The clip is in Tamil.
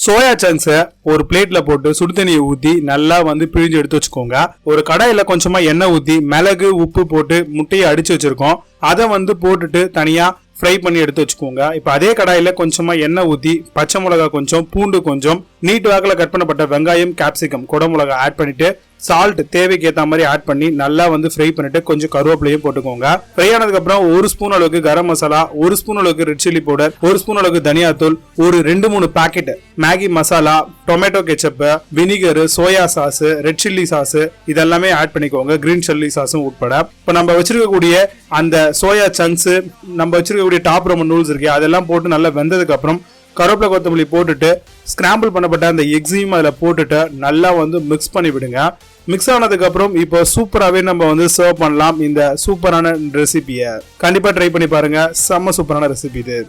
சோயா சங்க்ஸை ஒரு பிளேட்ல போட்டு சுடு தண்ணியை ஊத்தி நல்லா வந்து பிழிஞ்சு எடுத்து வச்சுக்கோங்க. ஒரு கடாயில கொஞ்சமா எண்ணெய் ஊத்தி மிளகு உப்பு போட்டு முட்டையை அடிச்சு வச்சிருக்கோம். அதை வந்து போட்டுட்டு தனியா ஃப்ரை பண்ணி எடுத்து வச்சுக்கோங்க. இப்போ அதே கடாயில கொஞ்சமா எண்ணெய் ஊத்தி பச்சை மிளகா கொஞ்சம், பூண்டு கொஞ்சம், நீட் வாக்கில் கட் பண்ணப்பட்ட வெங்காயம், கேப்சிகம், குடமிளகா ஆட் பண்ணிட்டு சால்ட் தேவைக்கு ஏற்ற மாதிரி ஆட் பண்ணி நல்லா வந்து ஃப்ரை பண்ணிட்டு கொஞ்சம் கருவேப்பிலையும் போட்டுக்கோங்க. ஃப்ரை ஆனதுக்கு அப்புறம் 1 ஸ்பூன் அளவுக்கு கரம் மசாலா, 1 ஸ்பூன் அளவுக்கு ரெட் சில்லி பவுடர், 1 ஸ்பூன் அளவுக்கு தனியாத்தூள், ஒரு 2-3 packet Maggi masala, tomato ketchup, vinegar, soya sauce, red chilli sauce இதெல்லாமே ஆட் பண்ணிக்கோங்க. கிரீன் சில்லி சாஸும் உட்பட. இப்போ நம்ம வச்சிருக்கக்கூடிய அந்த சோயா சங்க்ஸ், நம்ம வச்சிருக்கக்கூடிய டாப் ரோமன் நூல்ஸ் இருக்கு, அதெல்லாம் போட்டு நல்லா வெந்ததுக்கு அப்புறம் கருவேப்பிலை கொத்தமல்லி போட்டுட்டு ஸ்கிராம்பிள் பண்ணப்பட்ட அந்த எக்ஸையும் அதில் போட்டுட்டு நல்லா வந்து மிக்ஸ் பண்ணி விடுங்க. மிக்ஸ் ஆனதுக்கு அப்புறம் இப்போ சூப்பராகவே நம்ம வந்து சர்வ் பண்ணலாம். இந்த சூப்பரான ரெசிபியை கண்டிப்பாக ட்ரை பண்ணி பாருங்க. செம்ம சூப்பரான ரெசிபி இது.